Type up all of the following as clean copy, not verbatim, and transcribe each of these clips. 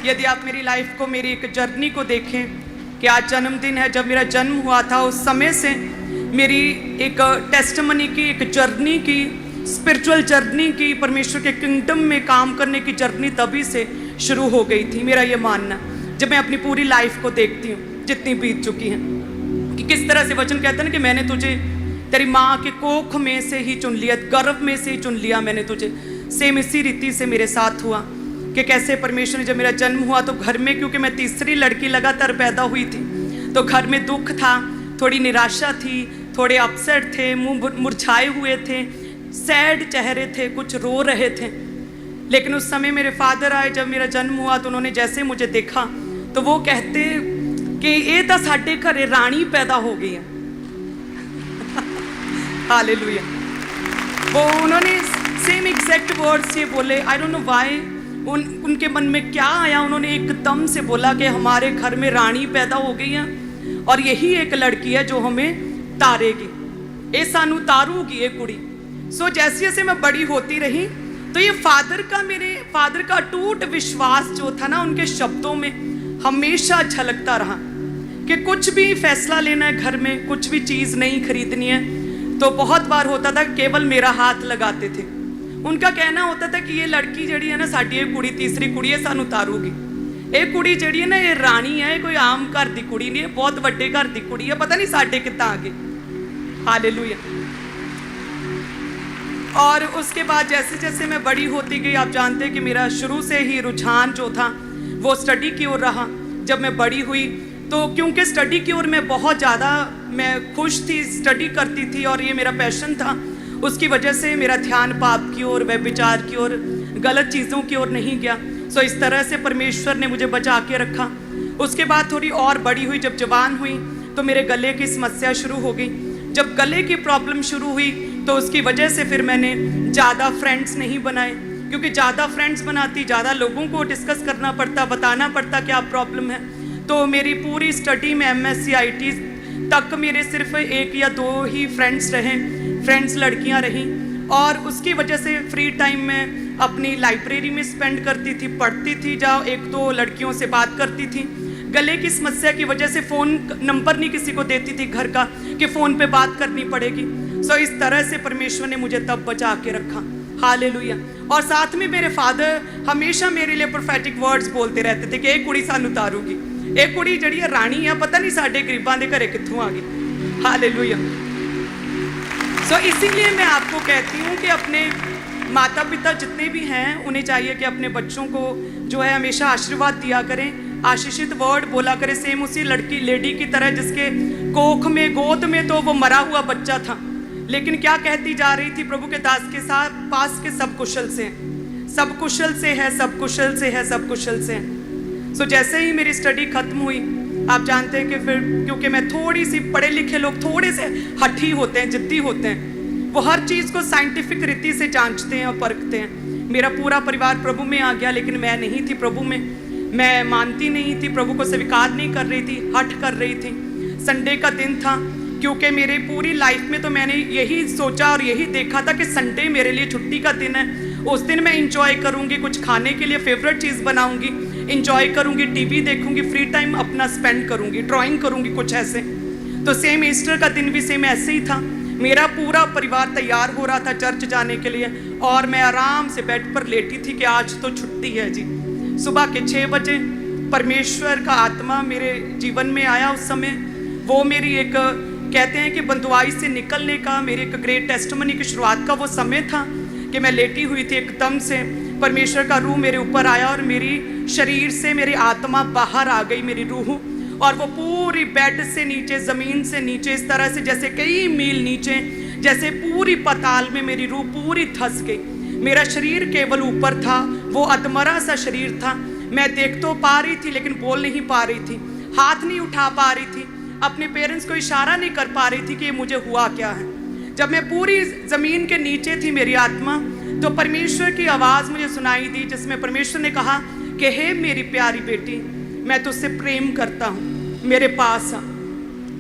यदि आप मेरी लाइफ को, मेरी एक जर्नी को देखें कि आज जन्मदिन है, जब मेरा जन्म हुआ था उस समय से मेरी एक टेस्टिमनी की, एक जर्नी की, स्पिरिचुअल जर्नी की, परमेश्वर के किंगडम में काम करने की जर्नी तभी से शुरू हो गई थी। मेरा ये मानना, जब मैं अपनी पूरी लाइफ को देखती हूँ जितनी बीत चुकी है, कि किस तरह से वचन कहते हैं ना कि मैंने तुझे तेरी माँ के कोख में से ही चुन लिया, गर्भ में से ही चुन लिया मैंने तुझे। सेम इसी रीति से मेरे साथ हुआ कि कैसे परमेश्वर ने, जब मेरा जन्म हुआ तो घर में, क्योंकि मैं तीसरी लड़की लगातार पैदा हुई थी, तो घर में दुख था, थोड़ी निराशा थी, थोड़े अपसेट थे, मुंह मुरझाए हुए थे, सैड चेहरे थे, कुछ रो रहे थे। लेकिन उस समय मेरे फादर आए, जब मेरा जन्म हुआ तो उन्होंने जैसे मुझे देखा तो वो कहते कि ये तो साडे घरे रानी पैदा हो गई है। हालेलुया। वो उन्होंने सेम एग्जैक्ट वर्ड्स ये बोले। आई डोंट नो व्हाई, उनके मन में क्या आया, उन्होंने एकदम से बोला कि हमारे घर में रानी पैदा हो गई है और यही एक लड़की है जो हमें तारेगी, ये सानू तारूगी ये कुड़ी। सो जैसे जैसे मैं बड़ी होती रही तो ये मेरे फादर का अटूट विश्वास जो था ना, उनके शब्दों में हमेशा झलकता रहा कि कुछ भी फैसला लेना है घर में, कुछ भी चीज़ नहीं खरीदनी है, तो बहुत बार होता था केवल मेरा हाथ लगाते थे। उनका कहना होता था कि ये लड़की जड़ी है ना, साडी ये कुड़ी, तीसरी कुड़ी है, सानू तारूगी। ये कुड़ी जड़ी है ना, ये रानी है, कोई आम घर दी कुड़ी नहीं है, बहुत बड़े घर दी कुड़ी है, पता नहीं साडे कितना आ गई। हालेलुया। और उसके बाद जैसे जैसे मैं बड़ी होती गई, आप जानते हैं कि मेरा शुरू से ही रुझान जो था वो स्टडी की ओर रहा। जब मैं बड़ी हुई तो क्योंकि स्टडी की ओर मैं बहुत ज़्यादा मैं खुश थी, स्टडी करती थी और ये मेरा पैशन था, उसकी वजह से मेरा ध्यान पाप की ओर, व्यभिचार की ओर, गलत चीज़ों की ओर नहीं गया। सो इस तरह से परमेश्वर ने मुझे बचा के रखा। उसके बाद थोड़ी और बड़ी हुई, जब जवान हुई तो मेरे गले की समस्या शुरू हो गई। जब गले की प्रॉब्लम शुरू हुई तो उसकी वजह से फिर मैंने ज़्यादा फ्रेंड्स नहीं बनाए, क्योंकि ज़्यादा फ्रेंड्स बनाती, ज़्यादा लोगों को डिस्कस करना पड़ता, बताना पड़ता क्या प्रॉब्लम है। तो मेरी पूरी स्टडी में MSc IT तक मेरे सिर्फ 1 या 2 ही फ्रेंड्स रहे, फ्रेंड्स लड़कियां रहीं। और उसकी वजह से फ्री टाइम में अपनी लाइब्रेरी में स्पेंड करती थी, पढ़ती थी, जहाँ 1-2 लड़कियों से बात करती थी। गले की समस्या की वजह से फ़ोन नंबर नहीं किसी को देती थी घर का कि फ़ोन पे बात करनी पड़ेगी। सो इस तरह से परमेश्वर ने मुझे तब बचा के रखा। हालेलुया। और साथ में मेरे फादर हमेशा मेरे लिए प्रोफेटिक वर्ड्स बोलते रहते थे कि एक कुड़ी सानू तारूगी, एक कुड़ी जड़ी रानी है, पता नहीं साडे गरीबां दे घरे कित्थों आ गई। हालेलुया। सो इसीलिए मैं आपको कहती हूँ कि अपने माता पिता जितने भी हैं उन्हें चाहिए कि अपने बच्चों को जो है हमेशा आशीर्वाद दिया करें, आशीषित वर्ड बोला करें। सेम उसी लेडी की तरह जिसके कोख में, गोद में तो वो मरा हुआ बच्चा था, लेकिन क्या कहती जा रही थी प्रभु के दास के साथ पास के सब कुशल से, सब कुशल से है, सब कुशल से है, सब कुशल से है। सो जैसे ही मेरी स्टडी खत्म हुई, आप जानते हैं कि फिर क्योंकि मैं थोड़ी सी, पढ़े लिखे लोग थोड़े से हठी होते हैं, जिद्दी होते हैं, वो हर चीज़ को साइंटिफिक रीति से जांचते हैं और परखते हैं। मेरा पूरा परिवार प्रभु में आ गया, लेकिन मैं नहीं थी प्रभु में, मैं मानती नहीं थी, प्रभु को स्वीकार नहीं कर रही थी, हट कर रही थी। संडे का दिन था, क्योंकि मेरे पूरी लाइफ में तो मैंने यही सोचा और यही देखा था कि संडे मेरे लिए छुट्टी का दिन है, उस दिन मैं इंजॉय करूँगी, कुछ खाने के लिए फेवरेट चीज़ बनाऊँगी, इंजॉय करूँगी, टीवी देखूँगी, फ्री टाइम अपना स्पेंड करूँगी, ड्राइंग करूँगी, कुछ ऐसे। तो सेम ईस्टर का दिन भी सेम ऐसे ही था। मेरा पूरा परिवार तैयार हो रहा था चर्च जाने के लिए और मैं आराम से बेड पर लेटी थी कि आज तो छुट्टी है जी। सुबह के 6 बजे परमेश्वर का आत्मा मेरे जीवन में आया। उस समय वो मेरी एक, कहते हैं कि बंधुआई से निकलने का, मेरे एक ग्रेट टेस्टिमनी की शुरुआत का वो समय था कि मैं लेटी हुई थी, एकदम से परमेश्वर का रूह मेरे ऊपर आया और मेरी शरीर से मेरी आत्मा बाहर आ गई, मेरी रूह, और वो पूरी बेड से नीचे, ज़मीन से नीचे, इस तरह से जैसे कई मील नीचे, जैसे पूरी पाताल में मेरी रूह पूरी धंस गई। मेरा शरीर केवल ऊपर था, वो अधमरा सा शरीर था। मैं देख तो पा रही थी लेकिन बोल नहीं पा रही थी, हाथ नहीं उठा पा रही थी, अपने पेरेंट्स को इशारा नहीं कर पा रही थी कि ये मुझे हुआ क्या है। जब मैं पूरी ज़मीन के नीचे थी मेरी आत्मा, तो परमेश्वर की आवाज़ मुझे सुनाई दी, जिसमें परमेश्वर ने कहा कि हे मेरी प्यारी बेटी, मैं तुझसे प्रेम करता हूँ, मेरे पास आ।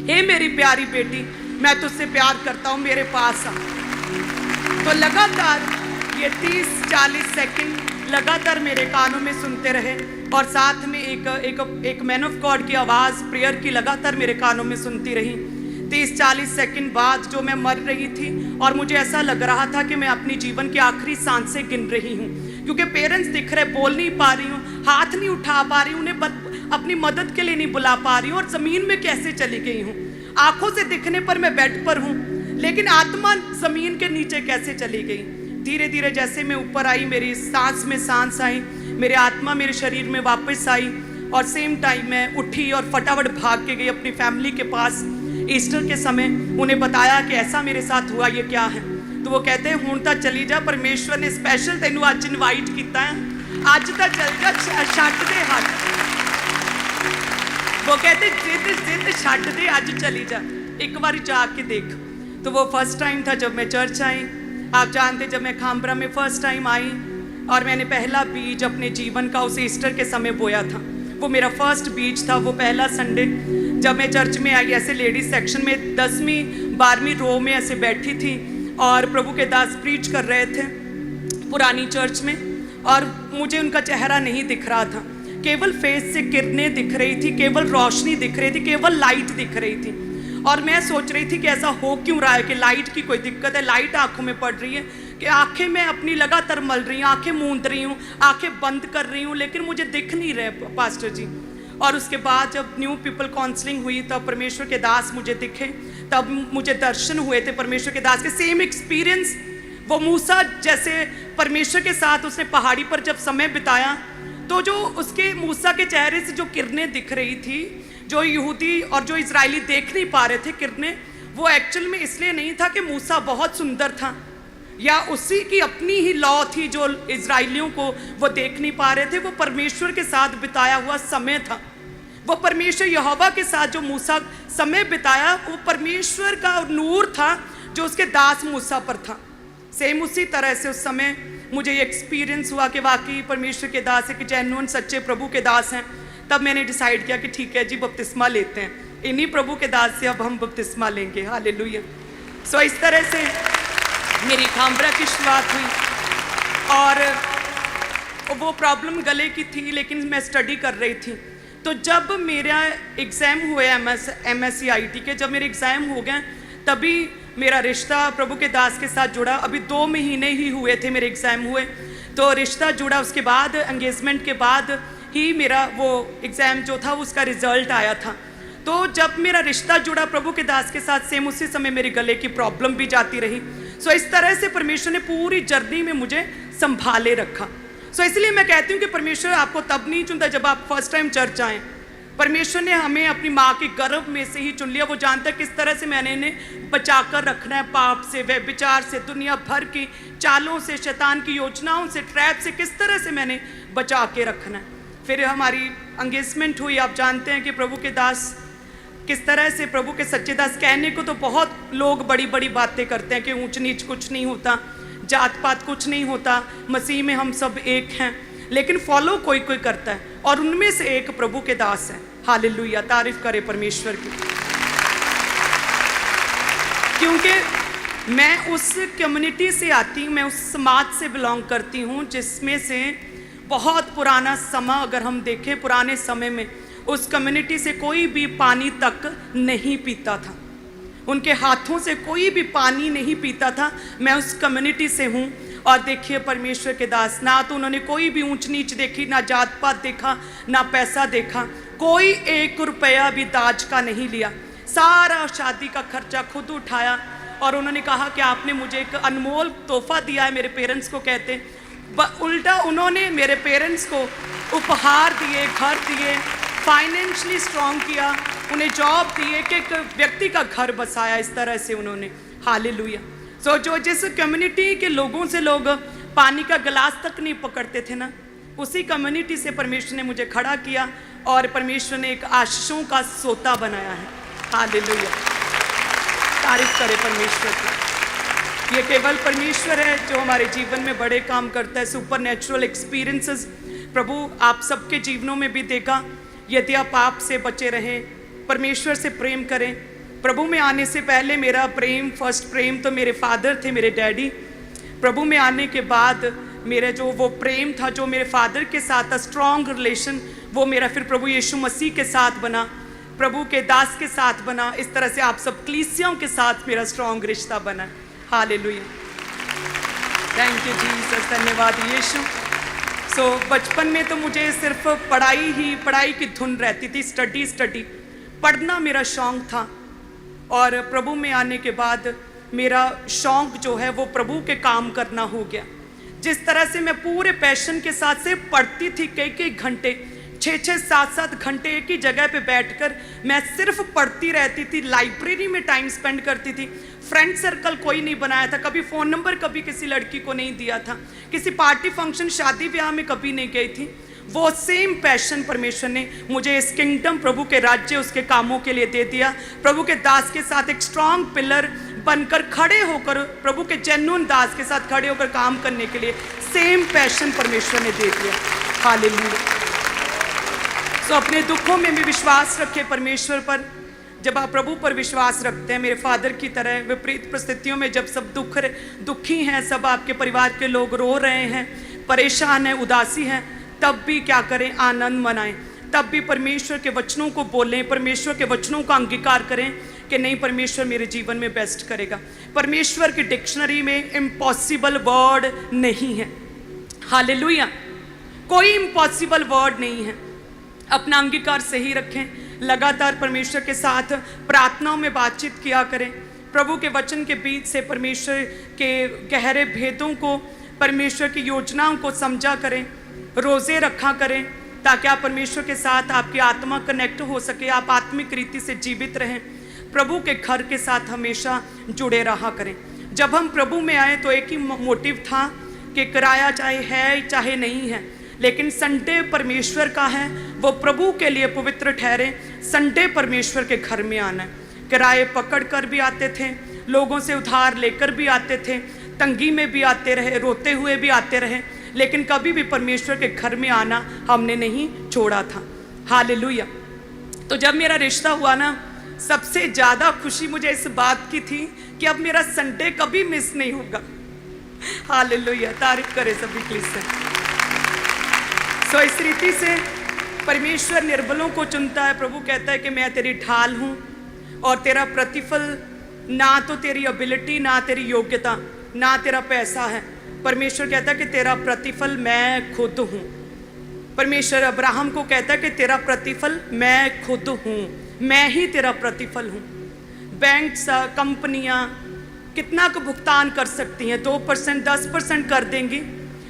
हे मेरी प्यारी बेटी, मैं तुझसे प्यार करता हूँ, मेरे पास आ। तो लगातार ये 30-40 सेकंड लगातार मेरे कानों में सुनते रहे, और साथ में एक मैन ऑफ गॉड की आवाज़ प्रेयर की लगातार मेरे कानों में सुनती रही। 30-40 सेकंड बाद जो मैं मर रही थी, और मुझे ऐसा लग रहा था कि मैं अपनी जीवन की आखिरी सांसें गिन रही हूँ, क्योंकि पेरेंट्स दिख रहे, बोल नहीं पा रही हूँ, हाथ नहीं उठा पा रही हूँ, उन्हें अपनी मदद के लिए नहीं बुला पा रही हूँ, और ज़मीन में कैसे चली गई हूँ। आंखों से दिखने पर मैं बेड पर हूँ, लेकिन आत्मा ज़मीन के नीचे कैसे चली गई। धीरे धीरे जैसे मैं ऊपर आई, मेरी सांस में सांस आई, मेरी आत्मा मेरे शरीर में वापस आई, और सेम टाइम मैं उठी और फटाफट भाग के गई अपनी फैमिली के पास। ईस्टर के समय उन्हें बताया कि ऐसा मेरे साथ हुआ, ये क्या है। तो वो कहते हैं हुण तां चली जा, परमेश्वर ने स्पैशल तेनू अज इनवाइट किया है, अज तां चल जा, छड्ड दे हट। वो कहते जिद छड्ड दे, अज चली जा, एक बार जाके देख। तो वो फर्स्ट टाइम था जब मैं चर्च आई। आप जानते, जब मैं खामबरा में फर्स्ट टाइम आई और मैंने पहला बीज अपने जीवन का उस ईस्टर के समय बोया था, वो मेरा फर्स्ट बीज था। वो पहला संडे जब मैं चर्च में आई, ऐसे लेडीज सेक्शन में 10वीं 12वीं रो में ऐसे बैठी थी, और प्रभु के दास प्रीच कर रहे थे पुरानी चर्च में, और मुझे उनका चेहरा नहीं दिख रहा था, केवल फेस से किरणें दिख रही थी, केवल रोशनी दिख रही थी, केवल लाइट दिख रही थी। और मैं सोच रही थी कि ऐसा हो क्यों रहा है कि लाइट की कोई दिक्कत है, लाइट आंखों में पड़ रही है, कि आंखें मैं अपनी लगातार मल रही हूँ, आंखें मूंद रही हूँ, आंखें बंद कर रही हूँ, लेकिन मुझे दिख नहीं रहे पास्टर जी। और उसके बाद जब न्यू पीपल काउंसलिंग हुई, तब परमेश्वर के दास मुझे दिखे, तब मुझे दर्शन हुए थे परमेश्वर के दास के। सेम एक्सपीरियंस, वो मूसा जैसे परमेश्वर के साथ उसने पहाड़ी पर जब समय बिताया, तो जो उसके मूसा के चेहरे से जो किरणें दिख रही थी, जो यहूदी और जो इजरायली देख नहीं पा रहे थे किरणें, वो एक्चुअल में इसलिए नहीं था कि मूसा बहुत सुंदर था या उसी की अपनी ही लॉ थी जो इजरायलियों को वो देख नहीं पा रहे थे। वो परमेश्वर के साथ बिताया हुआ समय था। वो परमेश्वर यहोवा के साथ जो मूसा समय बिताया, वो परमेश्वर का नूर था जो उसके दास मूसा पर था। सेम उसी तरह से उस समय मुझे ये एक्सपीरियंस हुआ कि वाकई परमेश्वर के दास है, कि जेन्युइन सच्चे प्रभु के दास हैं। तब मैंने डिसाइड किया कि ठीक है जी, बपतिस्मा लेते हैं, इन्हीं प्रभु के दास से अब हम बपतिस्मा लेंगे। हालेलुया। सो इस तरह से मेरी खामबरा की शुरुआत हुई, और वो प्रॉब्लम गले की थी, लेकिन मैं स्टडी कर रही थी। तो जब मेरा एग्ज़ाम हुए MSc IT के, जब मेरे एग्ज़ाम हो गए, तभी मेरा रिश्ता प्रभु के दास के साथ जुड़ा। अभी 2 महीने ही हुए थे मेरे एग्ज़ाम हुए, तो रिश्ता जुड़ा। उसके बाद एंगेजमेंट के बाद ही मेरा वो एग्ज़ाम जो था उसका रिज़ल्ट आया था। तो जब मेरा रिश्ता जुड़ा प्रभु के दास के साथ, सेम उसी समय मेरे गले की प्रॉब्लम भी जाती रही। सो इस तरह से परमेश्वर ने पूरी जर्नी में मुझे संभाले रखा। सो इसलिए मैं कहती हूँ कि परमेश्वर आपको तब नहीं चुनता जब आप फर्स्ट टाइम चर्च आएँ। परमेश्वर ने हमें अपनी माँ के गर्भ में से ही चुन लिया। वो जानता है किस तरह से मैंने इन्हें बचा कर रखना है, पाप से, व्यभिचार से, दुनिया भर की चालों से, शैतान की योजनाओं से, ट्रैप से, किस तरह से मैंने बचा के रखना है। फिर हमारी एंगेजमेंट हुई। आप जानते हैं कि प्रभु के दास किस तरह से, प्रभु के सच्चे दास, कहने को तो बहुत लोग बड़ी बड़ी बातें करते हैं कि ऊंच नीच कुछ नहीं होता, जात पात कुछ नहीं होता, मसीह में हम सब एक हैं, लेकिन फॉलो कोई कोई करता है, और उनमें से एक प्रभु के दास है। हालेलुया, तारीफ करे परमेश्वर की। क्योंकि मैं उस कम्युनिटी से आती हूँ, मैं उस समाज से बिलोंग करती हूँ जिसमें से बहुत पुराना समा अगर हम देखें, पुराने समय में उस कम्युनिटी से कोई भी पानी तक नहीं पीता था, उनके हाथों से कोई भी पानी नहीं पीता था। मैं उस कम्युनिटी से हूँ, और देखिए परमेश्वर के दास, ना तो उन्होंने कोई भी ऊंच नीच देखी, ना जात पात देखा, ना पैसा देखा, कोई 1 रुपया भी दाज का नहीं लिया, सारा शादी का खर्चा खुद उठाया। और उन्होंने कहा कि आपने मुझे एक अनमोल तोहफा दिया है, मेरे पेरेंट्स को कहते, उल्टा उन्होंने मेरे पेरेंट्स को उपहार दिए, घर दिए, फाइनेंशियली स्ट्रॉन्ग किया, उन्हें जॉब दिए, कि एक व्यक्ति का घर बसाया। इस तरह से उन्होंने, हालेलुया। सो जो जिस कम्युनिटी के लोगों से लोग पानी का गिलास तक नहीं पकड़ते थे ना, उसी कम्युनिटी से परमेश्वर ने मुझे खड़ा किया, और परमेश्वर ने एक आशीषों का सोता बनाया है। हालेलुया, तारीफ करे परमेश्वर की। ये केवल परमेश्वर है जो हमारे जीवन में बड़े काम करता है। सुपरनैचुरल एक्सपीरियंसेस प्रभु आप सबके जीवनों में भी देगा, यदि आप पाप से बचे रहें, परमेश्वर से प्रेम करें। प्रभु में आने से पहले मेरा प्रेम, फर्स्ट प्रेम तो मेरे फादर थे, मेरे डैडी। प्रभु में आने के बाद मेरे जो वो प्रेम था जो मेरे फादर के साथ था, स्ट्रॉन्ग रिलेशन, वो मेरा फिर प्रभु यीशु मसीह के साथ बना, प्रभु के दास के साथ बना। इस तरह से आप सब कलीसियाओं के साथ मेरा स्ट्रॉन्ग रिश्ता बना। हालेलुया, थैंक यू जीसस, धन्यवाद यीशु। सो बचपन में तो मुझे सिर्फ पढ़ाई की धुन रहती थी, स्टडी पढ़ना मेरा शौक़ था। और प्रभु में आने के बाद मेरा शौक़ जो है वो प्रभु के काम करना हो गया। जिस तरह से मैं पूरे पैशन के साथ से पढ़ती थी, कई घंटे, 6-6, 7-7 घंटे एक ही जगह पे बैठकर मैं सिर्फ पढ़ती रहती थी। लाइब्रेरी में टाइम स्पेंड करती थी। फ्रेंड सर्कल कोई नहीं बनाया था, कभी फ़ोन नंबर कभी किसी लड़की को नहीं दिया था, किसी पार्टी फंक्शन शादी ब्याह में कभी नहीं गई थी। वो सेम पैशन परमेश्वर ने मुझे इस किंगडम, प्रभु के राज्य, उसके कामों के लिए दे दिया। प्रभु के दास के साथ एक स्ट्रांग पिलर बनकर खड़े होकर, प्रभु के जेन्युइन दास के साथ खड़े होकर काम करने के लिए सेम पैशन परमेश्वर ने दे दिया। हालेलुया। सो अपने दुखों में भी विश्वास रखें परमेश्वर पर। जब आप प्रभु पर विश्वास रखते हैं, मेरे फादर की तरह विपरीत परिस्थितियों में जब सब दुखी हैं, सब आपके परिवार के लोग रो रहे हैं, परेशान हैं, उदासी हैं, तब भी क्या करें, आनंद मनाएं। तब भी परमेश्वर के वचनों को बोलें, परमेश्वर के वचनों का अंगीकार करें कि नहीं, परमेश्वर मेरे जीवन में बेस्ट करेगा। परमेश्वर की डिक्शनरी में इम्पॉसिबल वर्ड नहीं है। हालेलुया, कोई इम्पॉसिबल वर्ड नहीं है। अपना अंगीकार सही रखें, लगातार परमेश्वर के साथ प्रार्थनाओं में बातचीत किया करें, प्रभु के वचन के बीच से परमेश्वर के गहरे भेदों को, परमेश्वर की योजनाओं को समझा करें, रोज़े रखा करें, ताकि आप परमेश्वर के साथ, आपकी आत्मा कनेक्ट हो सके, आप आत्मिक रीति से जीवित रहें, प्रभु के घर के साथ हमेशा जुड़े रहा करें। जब हम प्रभु में आए तो एक ही मोटिव था कि किराया चाहे है चाहे नहीं है, लेकिन संडे परमेश्वर का है, वो प्रभु के लिए पवित्र ठहरे। संडे परमेश्वर के घर में आना है। किराए पकड़ कर भी आते थे, लोगों से उधार लेकर भी आते थे, तंगी में भी आते रहे, रोते हुए भी आते रहे, लेकिन कभी भी परमेश्वर के घर में आना हमने नहीं छोड़ा था। हालेलुया। तो जब मेरा रिश्ता हुआ ना, सबसे ज़्यादा खुशी मुझे इस बात की थी कि अब मेरा संडे कभी मिस नहीं होगा। हालेलुया, तारीफ करे सभी कलीसिया। तो इस रीति से परमेश्वर निर्बलों को चुनता है। प्रभु कहता है कि मैं तेरी ढाल हूँ और तेरा प्रतिफल ना तो तेरी एबिलिटी, ना तेरी योग्यता, ना तेरा पैसा है। परमेश्वर कहता है कि तेरा प्रतिफल मैं खुद हूँ। परमेश्वर अब्राहम को कहता है कि तेरा प्रतिफल मैं खुद हूँ, मैं ही तेरा प्रतिफल हूँ। बैंक्स, कंपनियाँ कितना का भुगतान कर सकती हैं, 2%, 10% कर देंगी,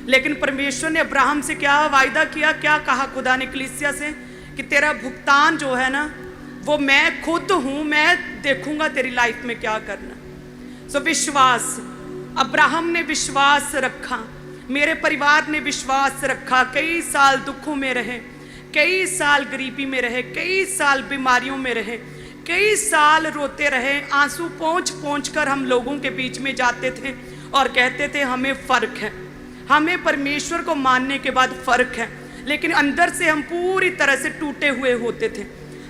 लेकिन परमेश्वर ने अब्राहम से क्या वायदा किया, क्या कहा खुदा ने कलीसिया से, कि तेरा भुगतान जो है ना वो मैं खुद हूँ, मैं देखूंगा तेरी लाइफ में क्या करना। सो विश्वास, अब्राहम ने विश्वास रखा, मेरे परिवार ने विश्वास रखा। कई साल दुखों में रहे, कई साल गरीबी में रहे, कई साल बीमारियों में रहे, कई साल रोते रहे, आंसू पोंछ कर हम लोगों के बीच में जाते थे और कहते थे हमें फ़र्क है, हमें परमेश्वर को मानने के बाद फ़र्क है, लेकिन अंदर से हम पूरी तरह से टूटे हुए होते थे।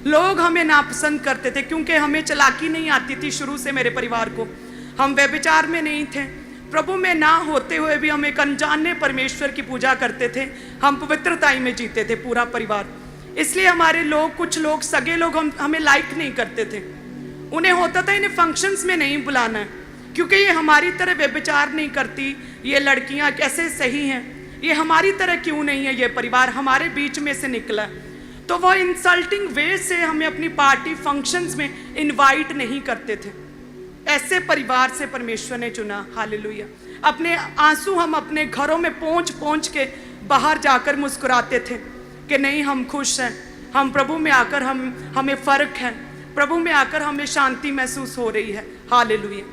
लोग हमें नापसंद करते थे क्योंकि हमें चालाकी नहीं आती थी शुरू से। मेरे परिवार को, हम व्यभिचार में नहीं थे, प्रभु में ना होते हुए भी हम एक अनजाने परमेश्वर की पूजा करते थे, हम पवित्रताई में जीते थे पूरा परिवार। इसलिए हमारे लोग, कुछ लोग, सगे लोग हमें लाइक नहीं करते थे। उन्हें होता था इन्हें फंक्शंस में नहीं बुलाना है क्योंकि ये हमारी तरह व्यभिचार नहीं करती, ये लड़कियां कैसे सही हैं, ये हमारी तरह क्यों नहीं है, ये परिवार हमारे बीच में से निकला। तो वो इंसल्टिंग वे से हमें अपनी पार्टी फंक्शंस में इनवाइट नहीं करते थे। ऐसे परिवार से परमेश्वर ने चुना। हालेलुया। अपने आंसू हम अपने घरों में पोंछ के बाहर जाकर मुस्कुराते थे कि नहीं, हम खुश हैं, हम प्रभु में आकर हमें फ़र्क है, प्रभु में आकर हमें शांति महसूस हो रही है। हालेलुया।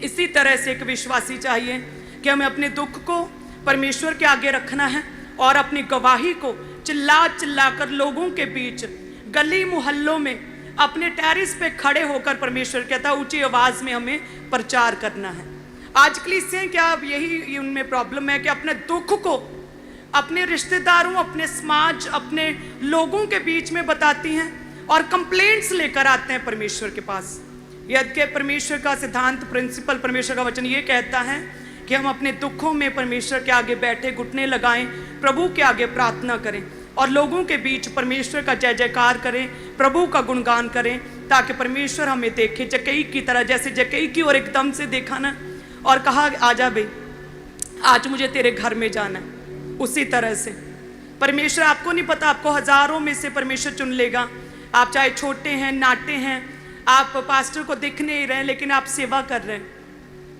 इसी तरह से एक विश्वासी चाहिए कि हमें अपने दुख को परमेश्वर के आगे रखना है और अपनी गवाही को चिल्ला कर लोगों के बीच, गली मोहल्लों में, अपने टेरिस पे खड़े होकर, परमेश्वर कहता है ऊंची आवाज में हमें प्रचार करना है। आज कलीसियां क्या अब यही उनमें प्रॉब्लम है कि अपने दुख को अपने रिश्तेदारों, अपने समाज, अपने लोगों के बीच में बताती हैं और कंप्लेंट्स लेकर आते हैं परमेश्वर के पास। यद्य परमेश्वर का सिद्धांत, प्रिंसिपल, परमेश्वर का वचन ये कहता है कि हम अपने दुखों में परमेश्वर के आगे बैठे घुटने लगाएं, प्रभु के आगे प्रार्थना करें और लोगों के बीच परमेश्वर का जय जयकार करें, प्रभु का गुणगान करें, ताकि परमेश्वर हमें देखे जक्कई की तरह। जैसे जक्कई की ओर एकदम से देखा ना और कहा आजा भाई, आज मुझे तेरे घर में जाना है, उसी तरह से परमेश्वर, आपको नहीं पता, आपको हजारों में से परमेश्वर चुन लेगा। आप चाहे छोटे हैं, नाटे हैं, आप पास्टर को दिख नहीं रहे लेकिन आप सेवा कर रहे हैं,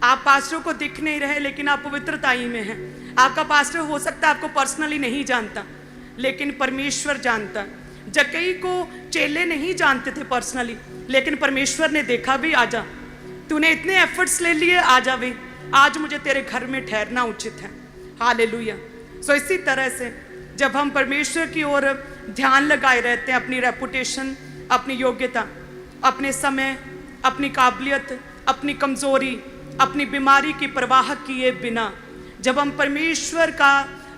आप पास्टर को दिख नहीं रहे लेकिन आप पवित्रताई में हैं। आपका पास्टर हो सकता है आपको पर्सनली नहीं जानता, लेकिन परमेश्वर जानता है। जक्कई को चेले नहीं जानते थे पर्सनली, लेकिन परमेश्वर ने देखा भी, आजा तूने इतने एफर्ट्स ले लिए, आजा भी, आज मुझे तेरे घर में ठहरना उचित है। हालेलुया। सो इसी तरह से जब हम परमेश्वर की ओर ध्यान लगाए रहते हैं, अपनी रेपुटेशन, अपनी योग्यता, अपने समय, अपनी काबिलियत, अपनी कमज़ोरी, अपनी बीमारी की परवाह किए बिना जब हम परमेश्वर का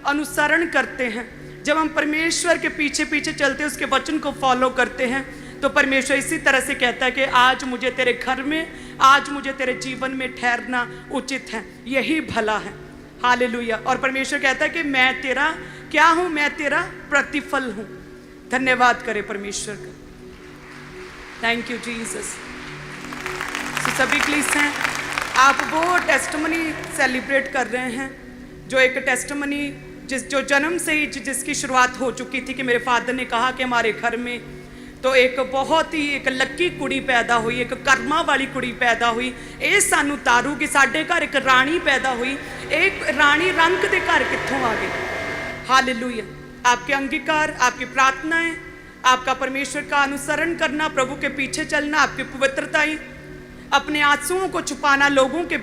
अनुसरण करते हैं, जब हम परमेश्वर के पीछे पीछे चलते हैं, उसके वचन को फॉलो करते हैं, तो परमेश्वर इसी तरह से कहता है कि आज मुझे तेरे घर में, आज मुझे तेरे जीवन में ठहरना उचित है, यही भला है। हालेलुया। और परमेश्वर कहता है कि मैं तेरा क्या हूँ, मैं तेरा प्रतिफल हूँ। धन्यवाद करे परमेश्वर का। Thank you Jesus. सभी क्लीस हैं, आप वो टेस्टमनी सेलिब्रेट कर रहे हैं जो एक टेस्टमनी जो जन्म से ही जिसकी शुरुआत हो चुकी थी कि मेरे फादर ने कहा कि हमारे घर में तो एक बहुत ही एक लक्की कुड़ी पैदा हुई, एक कर्मा वाली कुड़ी पैदा हुई। ये सानू तारू कि साडे घर एक रानी पैदा हुई, एक रानी रंग दे घर कित्थों आ गई। हालेलुया। आपके अंगीकार, आपकी प्रार्थनाएं, आपका परमेश्वर का अनुसरण करना, प्रभु के पीछे चलना, आपकी पवित्रताएं, अपने आंसुओं को छुपाना लोगों के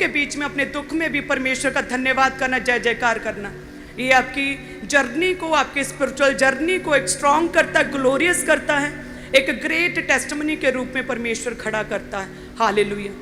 बीच में अपने दुख में भी परमेश्वर का धन्यवाद करना, जय जयकार करना, ये आपकी जर्नी को, आपकी स्पिरिचुअल जर्नी को एक स्ट्रॉन्ग करता है, ग्लोरियस करता है, एक ग्रेट टेस्टमनी के रूप में परमेश्वर खड़ा करता है। हालेलुया।